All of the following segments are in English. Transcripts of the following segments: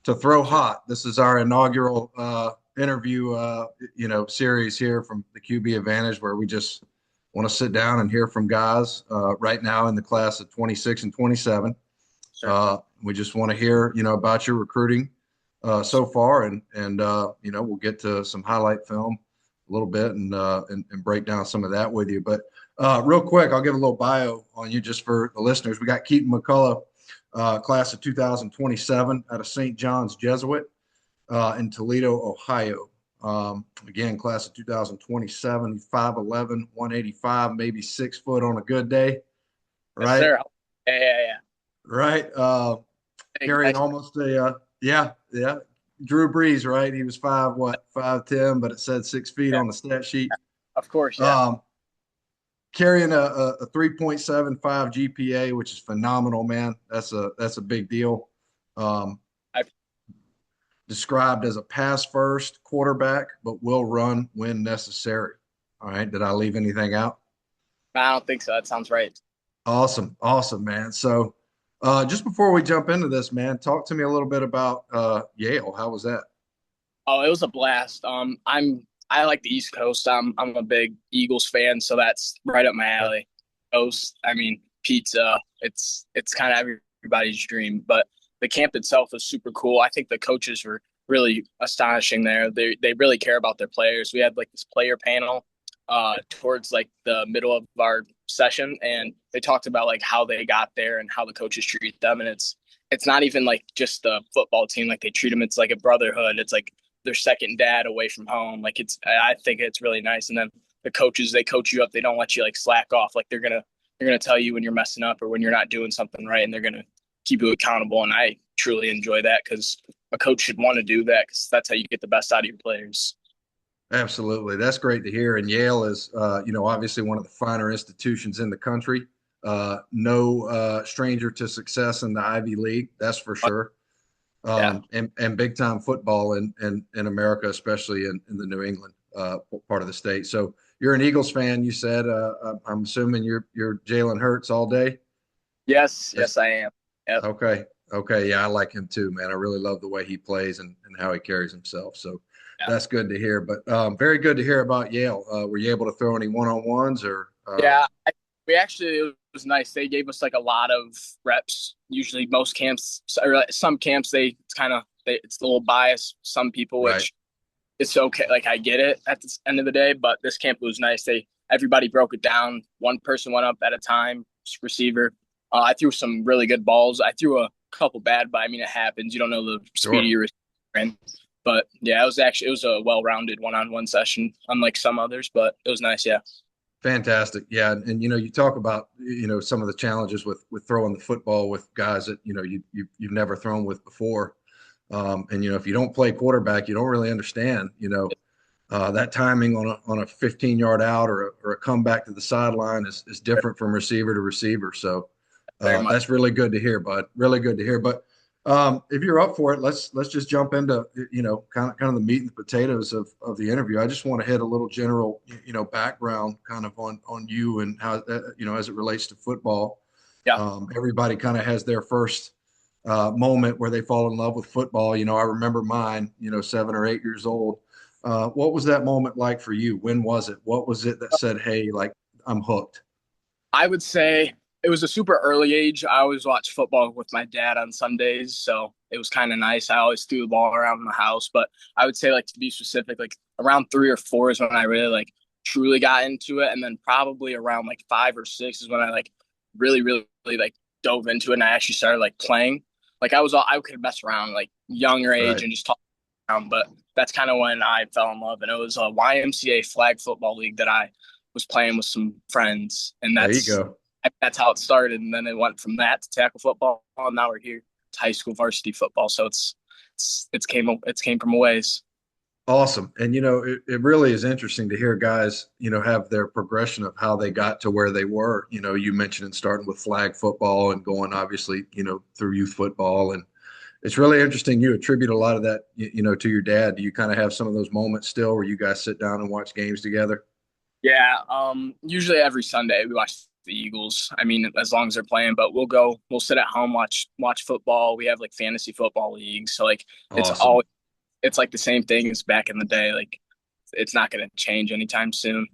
to Throw Hot. This is our inaugural interview, series here from the QB Advantage, where we just want to sit down and hear from guys right now in the class of 26 and 27. Sure. We just want to hear, about your recruiting so far, and we'll get to some highlight film a little bit and break down some of that with you. But real quick, I'll give a little bio on you just for the listeners. We got Keaton McCullough, class of 2027 out of St. John's Jesuit in Toledo, Ohio. Again, class of 2027, 5'11", 185, maybe 6 foot on a good day, Yes, right? sir. Yeah. Right. Hey, Carrying nice. almost yeah. Drew Brees, right? He was 5'10", but it said 6 feet Yeah, on the stat sheet. of course. Yeah. Um, Carrying a 3.75 GPA, which is phenomenal, man. That's a big deal. Um, I, Described as a pass first quarterback, but will run when necessary. All right. Did I leave anything out? I don't think so. That sounds right. Awesome, man. So, just before we jump into this, man, talk to me a little bit about Yale. How was that? Oh, it was a blast. I like the East Coast. I'm a big Eagles fan, so that's right up my Okay. alley. Coast. I mean, pizza. It's kind of everybody's dream. But the camp itself was super cool. I think the coaches were really astonishing there. They really care about their players. We had like this player panel towards like the middle of our session, and they talked about like how they got there and how the coaches treat them. And it's not even like just the football team, like they treat them. It's like a brotherhood. It's like their second dad away from home. Like I think it's really nice. And then the coaches, they coach you up. They don't let you like slack off. Like they're gonna tell you when you're messing up or when you're not doing something right, and they're gonna keep you accountable. And I truly enjoy that because a coach should want to do that because that's how you get the best out of your players. Absolutely. That's great to hear. And Yale is, obviously one of the finer institutions in the country. No stranger to success in the Ivy League, that's for But sure. yeah, And big time football in America, especially in the New England part of the state. So you're an Eagles fan, you said. I'm assuming you're Jalen Hurts all day. yes, That's I am. Yep. okay. Okay. Yeah, I like him too, man. I really love the way he plays and how he carries himself. So Yeah. that's good to hear. But very good to hear about Yale. Were you able to throw any one-on-ones or Yeah, we actually it was nice. They gave us like a lot of reps. Usually, most camps or like, some camps it's kind of it's a little biased. Some people, right? which it's okay. Like I get it at the end of the day, but this camp was nice. Everybody broke it down. One person went up at a time. Receiver. I threw some really good balls. I threw a couple bad, but I mean it happens. You don't know the speed of Sure. your receiver. But yeah, it was a well-rounded one-on-one session, unlike some others. But it was nice. Yeah. Fantastic. Yeah. And you talk about, some of the challenges with throwing the football with guys that, you've never thrown with before. And if you don't play quarterback, you don't really understand, that timing on a 15-yard out or a comeback to the sideline is different from receiver to receiver. So Very much. that's really good to hear, bud. Really good to hear. But if you're up for it, let's just jump into kind of the meat and the potatoes of the interview. I just want to hit a little general background kind of on you and how as it relates to football. Yeah. Everybody kind of has their first moment where they fall in love with football. I remember mine. 7 or 8 years old. What was that moment like for you? When was it? What was it that said, "Hey, like I'm hooked"? I would say it was a super early age. I always watched football with my dad on Sundays, so it was kind of nice. I always threw the ball around the house, but I would say like to be specific, like around 3 or 4 is when I really like truly got into it, and then probably around like 5 or 6 is when I like really like dove into it and I actually started like playing. Like I could mess around like younger age Right. and just talk around, but that's kind of when I fell in love, and it was a YMCA flag football league that I was playing with some friends, and There you go. that's how it started. And then it went from that to tackle football, and now we're here to high school varsity football. So it's came from a ways. Awesome. And, it really is interesting to hear guys, have their progression of how they got to where they were. You mentioned it starting with flag football and going obviously, through youth football. And it's really interesting. You attribute a lot of that, to your dad. Do you kind of have some of those moments still where you guys sit down and watch games together? Yeah. Usually every Sunday we watch the Eagles. I mean, as long as they're playing, but we'll sit at home, watch football. We have like fantasy football leagues. So like it's Awesome. it's like the same thing as back in the day. Like it's not going to change anytime soon.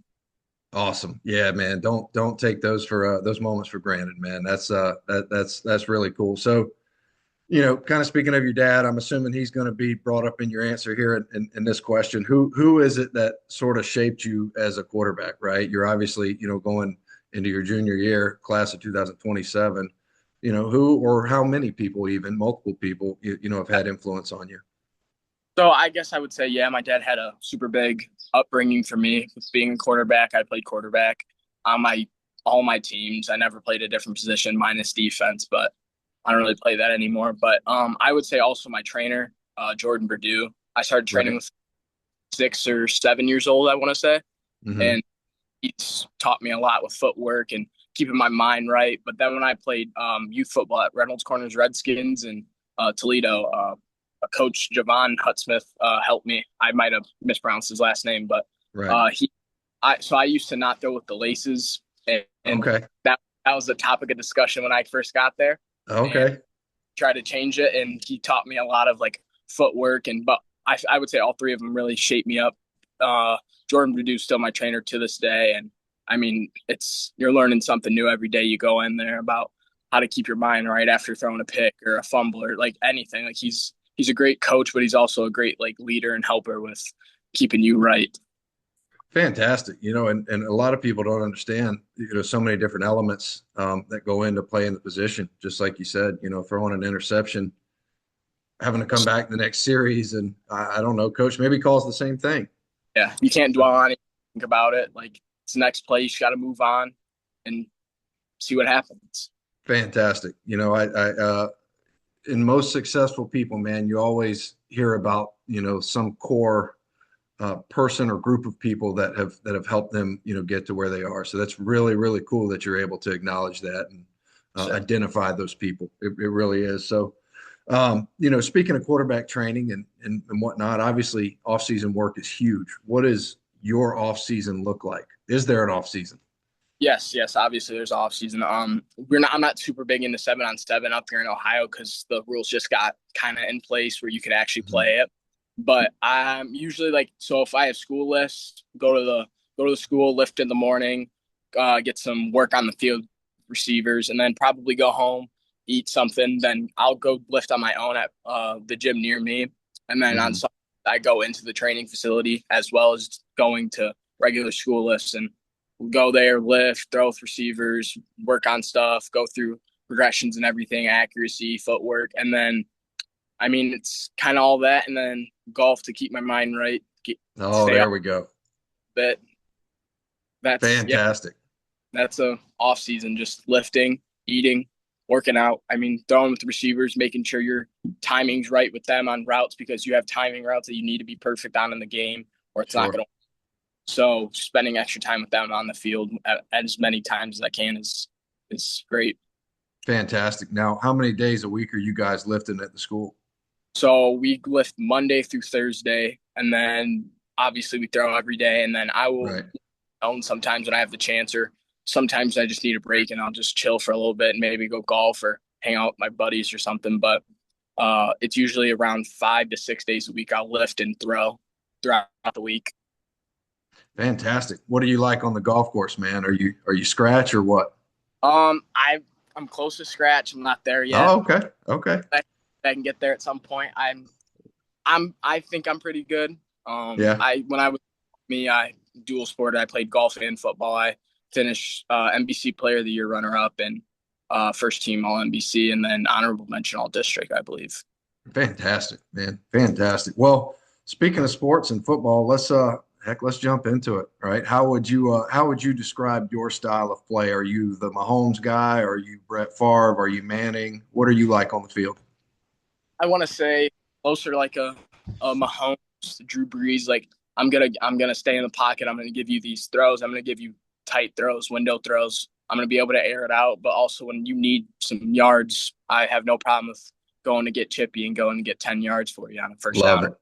Awesome. Yeah, man. Don't take those moments for granted, man. That's really cool. So, kind of speaking of your dad, I'm assuming he's going to be brought up in your answer here in this question. Who is it that sort of shaped you as a quarterback, right? You're obviously, going into your junior year, class of 2027. Who or how many people, even multiple people, have had influence on you? So I guess I would say, yeah, my dad had a super big upbringing for me with being a quarterback. I played quarterback on my all my teams. I never played a different position minus defense, but I don't really play that anymore. But I would say also my trainer, Jordan Purdue. I started training Right. with 6 or 7 years old, I want to say, Hmm. and he's taught me a lot with footwork and keeping my mind right. But then when I played youth football at Reynolds Corners Redskins and Toledo, coach Javon Hutsmith helped me. I might have mispronounced his last name, but Right. I used to not throw with the laces, and Okay. that was the topic of discussion when I first got there, and Okay. tried to change it. And he taught me a lot of like footwork, and but I would say all three of them really shaped me up. Uh, Jordan Purdue's still my trainer to this day, and I mean you're learning something new every day you go in there about how to keep your mind right after throwing a pick or a fumble or like anything. Like he's a great coach, but he's also a great like leader and helper with keeping you right. Fantastic. And a lot of people don't understand, so many different elements that go into playing the position. Just like you said, throwing an interception, having to come back the next series, and I don't know, coach maybe calls the same thing. Yeah, you can't So dwell on it, think about it. Like it's the next play, you just got to move on and see what happens. fantastic. In most successful people, man, you always hear about, some core person or group of people that have helped them, get to where they are. So that's really, really cool that you're able to acknowledge that and So identify those people. It really is. So, speaking of quarterback training and whatnot, obviously off-season work is huge. What does your off-season look like? Is there an off-season? yes, obviously there's off season. I'm not super big into 7-on-7 up here in Ohio because the rules just got kind of in place where you could actually Mhm. play it. But I'm usually like, so if I have school lifts, go to the school, lift in the morning, get some work on the field, receivers, and then probably go home, eat something. Then I'll go lift on my own at the gym near me, and then on Mhm. Sunday I go into the training facility as well as going to regular school lifts and go there, lift, throw with receivers, work on stuff, go through progressions and everything, accuracy, footwork, and then I mean it's kind of all that, and then golf to keep my mind right, Oh, stay there off we go. bit. That's yeah, Fantastic. that's a off season, just lifting, eating, working out. I mean, throwing with the receivers, making sure your timing's right with them on routes because you have timing routes that you need to be perfect on in the game, or it's not Sure. going to. So spending extra time with them on the field as many times as I can is great. Fantastic. Now, how many days a week are you guys lifting at the school? So we lift Monday through Thursday, and then obviously we throw every day, and then I will Right. own sometimes when I have the chance, or sometimes I just need a break and I'll just chill for a little bit and maybe go golf or hang out with my buddies or something. But it's usually around 5 to 6 days a week. I'll lift and throw throughout the week. Fantastic. What do you like on the golf course, man? Are you scratch or what? I'm close to scratch. I'm not there yet. Oh, okay. Okay. I can get there at some point. I think I'm pretty good. Yeah. I when I was me, I dual sport. I played golf and football. I finished NBC Player of the Year runner up and first team All NBC, and then honorable mention All District, I believe. Fantastic, man. Fantastic. Well, speaking of sports and football, let's jump into it. Right? How would you describe your style of play? Are you the Mahomes guy? Are you Brett Favre? Are you Manning? What are you like on the field? I want to say closer to like a Mahomes, Drew Brees. Like I'm gonna stay in the pocket. I'm gonna give you these throws. I'm gonna give you tight throws, window throws. I'm gonna be able to air it out. But also when you need some yards, I have no problem with going to get chippy and going to get 10 yards for you on a first Love down. it.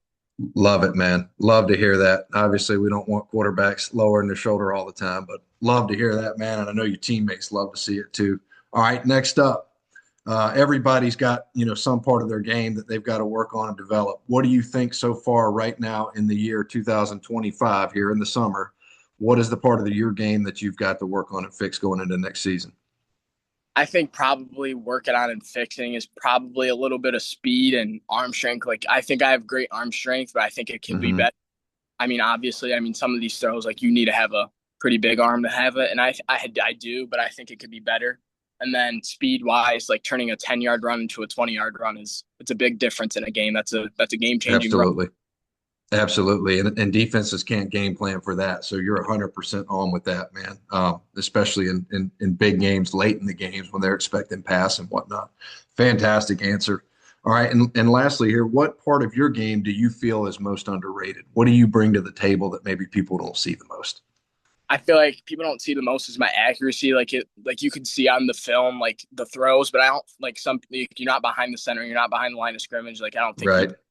Love it, man. Love to hear that. Obviously, we don't want quarterbacks lowering their shoulder all the time, but love to hear that, man. And I know your teammates love to see it too. All right, next up, everybody's got, some part of their game that they've got to work on and develop. What do you think so far right now in the year 2025 here in the summer? What is the part of your game that you've got to work on and fix going into next season? I think probably working on and fixing is probably a little bit of speed and arm strength. Like I think I have great arm strength, but I think it could be Hmm. better. I mean, obviously, some of these throws, like you need to have a pretty big arm to have it, and I do, but I think it could be better. And then speed wise, like turning a 10-yard run into a 20-yard run it's a big difference in a game. That's a game changing run. Absolutely. Absolutely. And defenses can't game plan for that. So you're 100% on with that, man, especially in big games, late in the games when they're expecting pass and whatnot. Fantastic answer. All right. And lastly, here, what part of your game do you feel is most underrated? What do you bring to the table that maybe people don't see the most? I feel like people don't see the most is my accuracy. Like you can see on the film, like the throws, but I don't like you're not behind the center, you're not behind the line of scrimmage. Like I don't think Right. people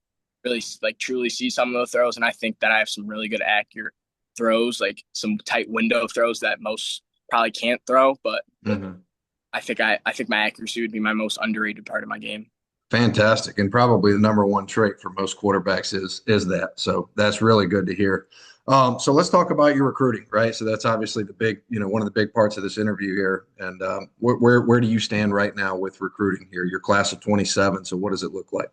really like truly see some of the throws, and I think that I have some really good accurate throws, like some tight window throws that most probably can't throw. But Mhm. I think my accuracy would be my most underrated part of my game. Fantastic. And probably the number one trait for most quarterbacks is that. So that's really good to hear. So let's talk about your recruiting, right? So that's obviously the big, one of the big parts of this interview here. And where do you stand right now with recruiting here? Your class of 27. So what does it look like?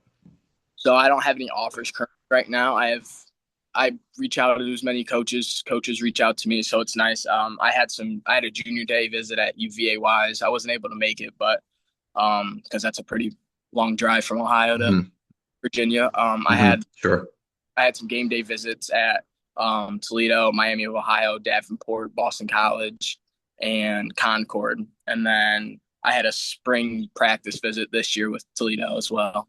So I don't have any offers current right now. I reach out to as many coaches. Coaches reach out to me, so it's nice. I had a junior day visit at UVA Wise. I wasn't able to make it, but because that's a pretty long drive from Ohio to Hmm. Virginia. Sure. I had some game day visits at Toledo, Miami of Ohio, Davenport, Boston College, and Concord, and then I had a spring practice visit this year with Toledo as well.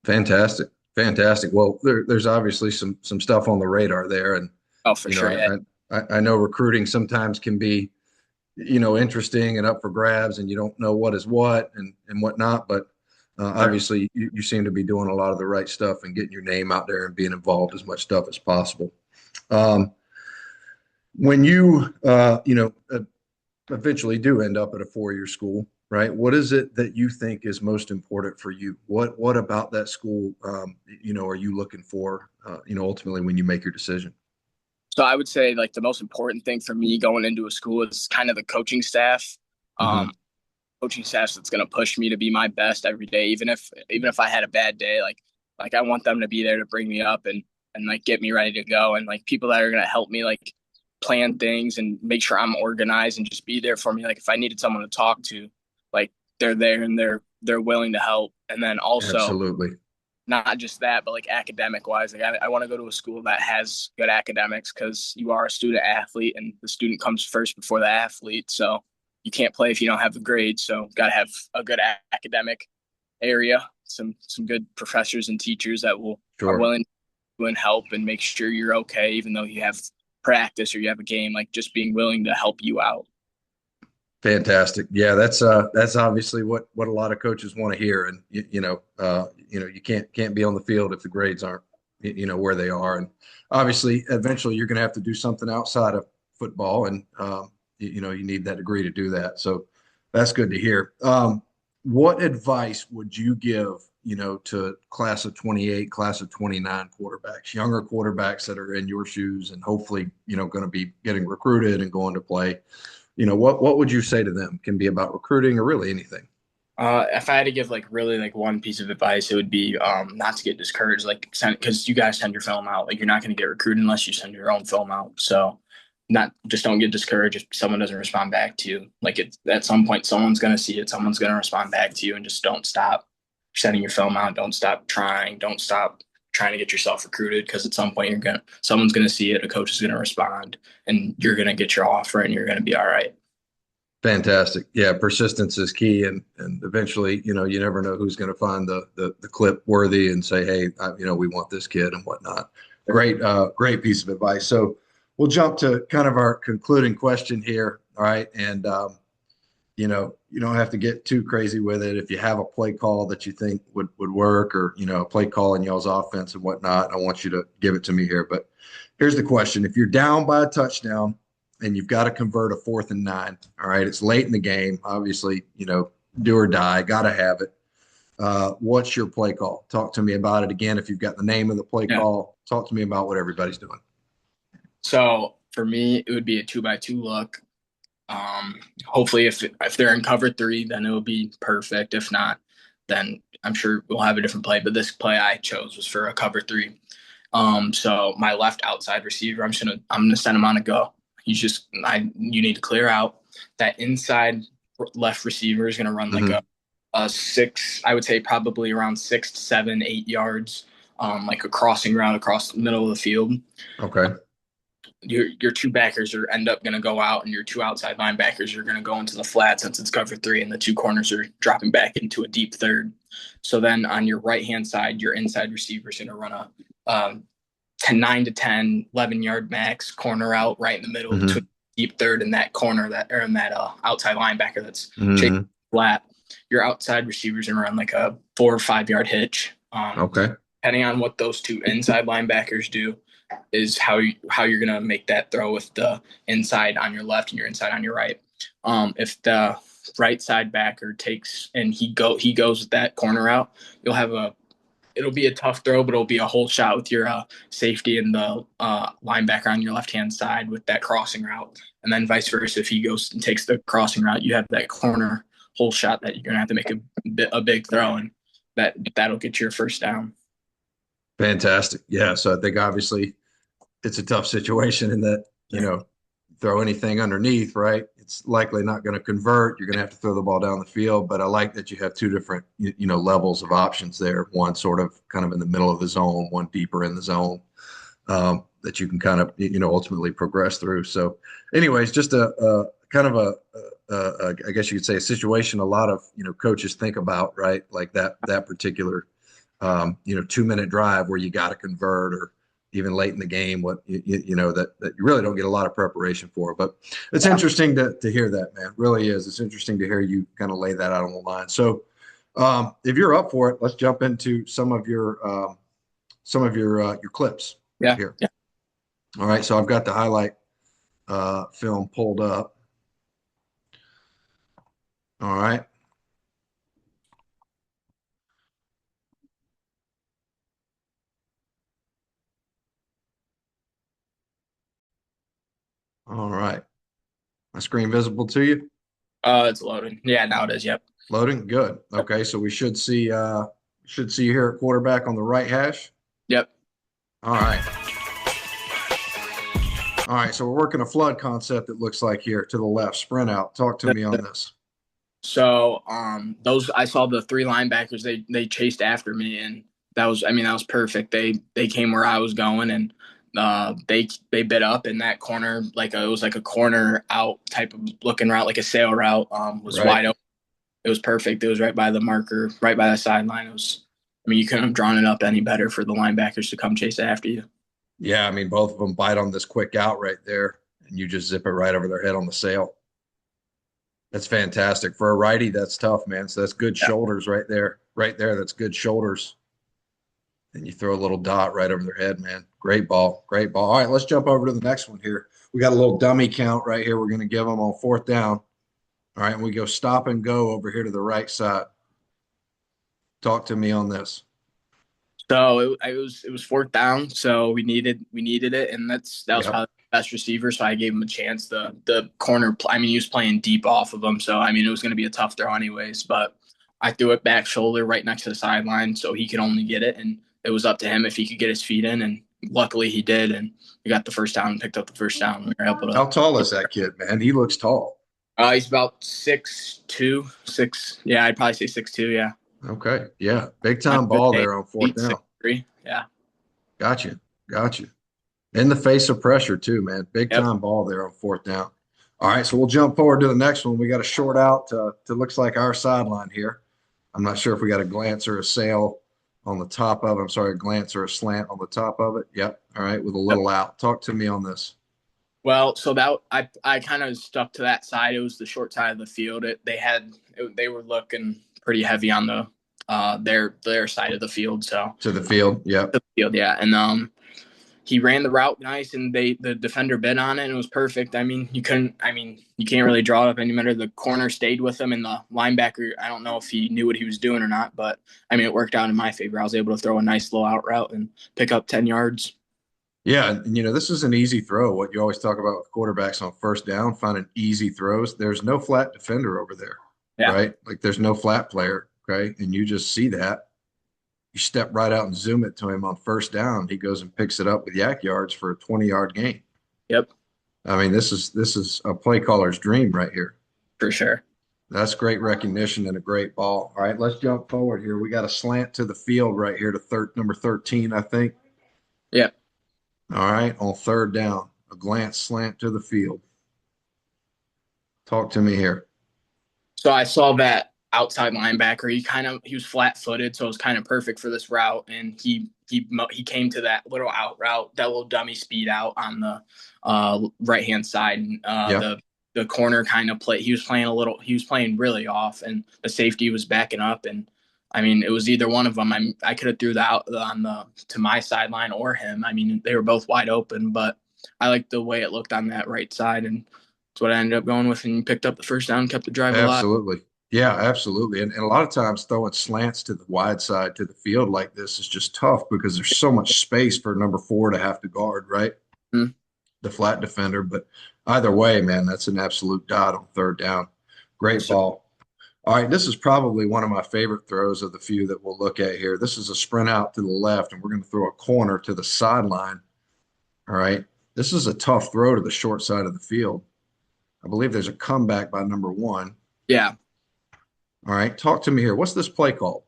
Fantastic. Fantastic. Well, there's obviously some stuff on the radar there. And, Oh, for sure, yeah. I know recruiting sometimes can be, interesting and up for grabs, and you don't know what is what and whatnot. But Sure. obviously, you seem to be doing a lot of the right stuff and getting your name out there and being involved as much stuff as possible. Um, when you eventually do end up at a 4-year school, right? What is it that you think is most important for you? What about that school, are you looking for, ultimately when you make your decision? So I would say like the most important thing for me going into a school is kind of the coaching staff. Hmm. Um, Coaching staff that's going to push me to be my best every day, even if I had a bad day. Like I want them to be there to bring me up and like get me ready to go, and like people that are going to help me like plan things and make sure I'm organized and just be there for me. Like if I needed someone to talk to, like they're there and they're willing to help. And then also Absolutely. not just that, but like academic wise, like I want to go to a school that has good academics because you are a student athlete and the student comes first before the athlete. So you can't play if you don't have a grade. So got to have a good academic area, some good professors and teachers that are Sure. willing to help and make sure you're okay, even though you have practice or you have a game. Like just being willing to help you out. Fantastic. Yeah, that's obviously what a lot of coaches want to hear. And you can't be on the field if the grades aren't where they are. And obviously, eventually, you're going to have to do something outside of football, and you need that degree to do that. So that's good to hear. What advice would you give to class of 28, class of 29 quarterbacks, younger quarterbacks that are in your shoes and hopefully going to be getting recruited and going to play? What would you say to them? Can be about recruiting or really anything. If I had to give like really like one piece of advice, it would be not to get discouraged, like because you guys send your film out, like you're not going to get recruited unless you send your own film out. So not just don't get discouraged if someone doesn't respond back to you. Like at some point, someone's going to see it, someone's going to respond back to you, and just don't stop sending your film out. Don't stop trying. Don't stop trying to get yourself recruited because at some point someone's going to see it, a coach is going to respond, and you're going to get your offer, and you're going to be all right. Fantastic. Yeah, persistence is key, and eventually, you never know who's going to find the clip worthy and say, hey, we want this kid and whatnot. Great piece of advice. So we'll jump to kind of our concluding question here. All right, and you don't have to get too crazy with it. If you have a play call that you think would work, or a play call in y'all's offense and whatnot, I want you to give it to me here. But here's the question: if you're down by a touchdown and you've got to convert a 4th and 9. All right, it's late in the game. Obviously, do or die, got to have it. What's your play call? Talk to me about it again. If you've got the name of the play Yeah. call, talk to me about what everybody's doing. So for me, it would be a 2-by-2 look. Hopefully, if they're in cover 3, then it will be perfect. If not, then I'm sure we'll have a different play. But this play I chose was for a cover 3. So my left outside receiver, I'm gonna send him on a go. You need to clear out. That inside left receiver is gonna run like a 6, I would say probably around 6 to 7, 8 yards, like a crossing route across the middle of the field. Okay. Your 2 backers end up going to go out, and your 2 outside linebackers are going to go into the flat since it's cover 3, and the 2 corners are dropping back into a deep third. So then on your right-hand side, your inside receiver is going to run a 9 to 10, 11-yard max corner out right in the middle between deep third and that corner that outside linebacker that's chasing flat. Your outside receivers are going to run like a 4 or 5-yard hitch. Okay. Depending on what those 2 inside linebackers do is how you're going to make that throw with the inside on your left and your inside on your right. If the right side backer takes and he goes with that corner out, it'll be a tough throw, but it'll be a whole shot with your safety and the linebacker on your left-hand side with that crossing route. And then vice versa, if he goes and takes the crossing route, you have that corner whole shot that you're going to have to make a big throw, and that'll get your first down. Fantastic. Yeah. So I think obviously it's a tough situation in that, throw anything underneath, right? It's likely not going to convert. You're going to have to throw the ball down the field. But I like that you have 2 different, levels of options there. One sort of kind of in the middle of the zone, one deeper in the zone, that you can kind of, ultimately progress through. So anyways, just a kind of I guess you could say a situation a lot of, coaches think about, right? Like that particular 2-minute drive where you got to convert, or even late in the game, that you really don't get a lot of preparation for. But it's interesting to hear that, man. It really is. It's interesting to hear you kind of lay that out on the line. So if you're up for it, let's jump into some of your clips here. Yeah. All right. So I've got the highlight film pulled up. All right. All right. My screen visible to you? It's loading. Yeah, now it is. Yep. Loading. Good. Okay. So we should see you here at quarterback on the right hash. Yep. All right. All right. So we're working a flood concept, it looks like, here to the left. Sprint out. Talk to me on this. So I saw the 3 linebackers, they chased after me, and that was perfect. They came where I was going, and they bit up in that corner, it was like a corner out type of looking route, like a sail route, was wide open. It was perfect. It was right by the marker, right by the sideline. You couldn't have drawn it up any better for the linebackers to come chase after you. Yeah, both of them bite on this quick out right there, and you just zip it right over their head on the sail. That's fantastic. For a righty, that's tough, man. So that's good shoulders right there. Right there, that's good shoulders. And you throw a little dot right over their head, man. Great ball. Great ball. All right, let's jump over to the next one here. We got a little dummy count right here. We're going to give them on 4th down. All right, and we go stop and go over here to the right side. Talk to me on this. So it was 4th down, so we needed it, and that was probably the best receiver. So I gave him a chance. The corner, he was playing deep off of him, so it was going to be a tough throw anyways. But I threw it back shoulder right next to the sideline, so he could only get it, and it was up to him if he could get his feet in, and luckily he did, and we got the first down and picked up the first down. We were able to. How tall is that kid, man? He looks tall. He's about 6'2", 6. Yeah, I'd probably say 6'2". Yeah. Okay. Yeah. Big time ball there on 4th down. 6'3". Yeah. Gotcha. In the face of pressure too, man. Big time ball there on 4th down. All right. So we'll jump forward to the next one. We got a short out to looks like our sideline here. I'm not sure if we got a glance or a sail on the top of it. I'm sorry, a glance or a slant on the top of it. Yep. All right. With a little out. Talk to me on this. Well, so that I kind of stuck to that side. It was the short side of the field. They were looking pretty heavy on the their side of the field. So to the field, yeah. To the field, yeah. And he ran the route nice, and the defender bit on it, and it was perfect. I mean, you can't really draw it up any better. The corner stayed with him, and the linebacker, I don't know if he knew what he was doing or not, but I mean, it worked out in my favor. I was able to throw a nice little out route and pick up 10 yards. Yeah, and this is an easy throw. What you always talk about with quarterbacks on first down, finding easy throws. There's no flat defender over there, Yeah. right? Like there's no flat player, okay? And you just see that. You step right out and zoom it to him on first down. He goes and picks it up with yak yards for a 20-yard gain. Yep. I mean, this is a play caller's dream right here. For sure. That's great recognition and a great ball. All right, let's jump forward here. We got a slant to the field right here to number 13, I think. Yep. All right, on third down, a glance slant to the field. Talk to me here. So I saw that outside linebacker. He was flat-footed, so it was kind of perfect for this route. And he came to that little out route, that little dummy speed out on the right-hand side. And the corner kind of he was playing really off, and the safety was backing up. And I mean, it was either one of them. I could have threw that out to my sideline or him. I mean, they were both wide open, but I liked the way it looked on that right side, and that's what I ended up going with, and picked up the first down, kept the drive alive. Absolutely. Yeah, absolutely. And a lot of times throwing slants to the wide side to the field like this is just tough because there's so much space for number 4 to have to guard, right? Mm-hmm. The flat defender. But either way, man, that's an absolute dot on third down. Great ball. All right, this is probably one of my favorite throws of the few that we'll look at here. This is a sprint out to the left, and we're going to throw a corner to the sideline. All right, this is a tough throw to the short side of the field. I believe there's a comeback by number 1. Yeah. All right, talk to me here. What's this play called?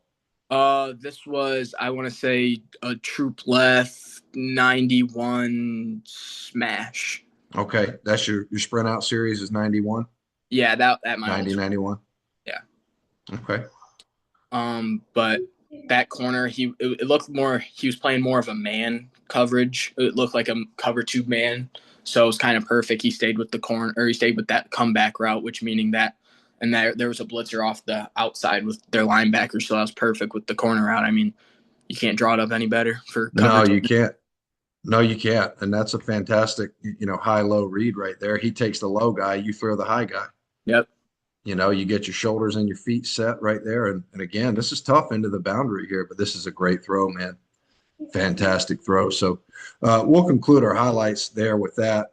This was, I want to say, a troop left 91 smash. Okay, that's your sprint out series is 91? Yeah, that my 90, 91? Yeah. Okay. But that corner, it looked more, he was playing more of a man coverage. It looked like a cover 2 man. So it was kind of perfect. He stayed with the corner, or he stayed with that comeback route, which meaning that, and there was a blitzer off the outside with their linebacker. So that was perfect with the corner route. I mean, you can't draw it up any better for coverage. No, you can't. No, you can't. And that's a fantastic, high-low read right there. He takes the low guy, you throw the high guy. Yep. You get your shoulders and your feet set right there. And again, this is tough into the boundary here, but this is a great throw, man. Fantastic throw. So we'll conclude our highlights there with that.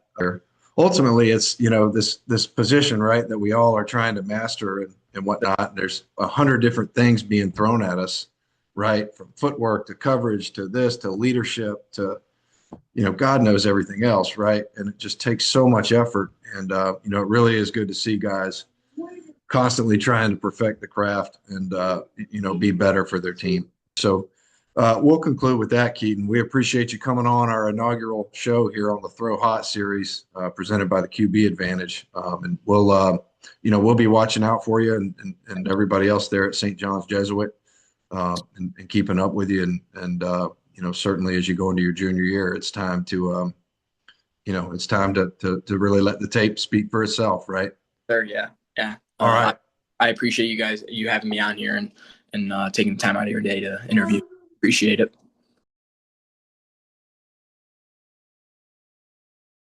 Ultimately, it's, this position, right, that we all are trying to master and whatnot. And there's 100 different things being thrown at us, right, from footwork to coverage to this to leadership to, God knows everything else, right? And it just takes so much effort. And, it really is good to see guys constantly trying to perfect the craft and, be better for their team. So we'll conclude with that, Keaton. We appreciate you coming on our inaugural show here on the Throw Hot series presented by the QB Advantage. And we'll be watching out for you and everybody else there at St. John's Jesuit and keeping up with you. And certainly as you go into your junior year, it's time to, to really let the tape speak for itself, right? Sure, yeah. Yeah. All right. I appreciate you having me on here and taking the time out of your day to interview. Appreciate it.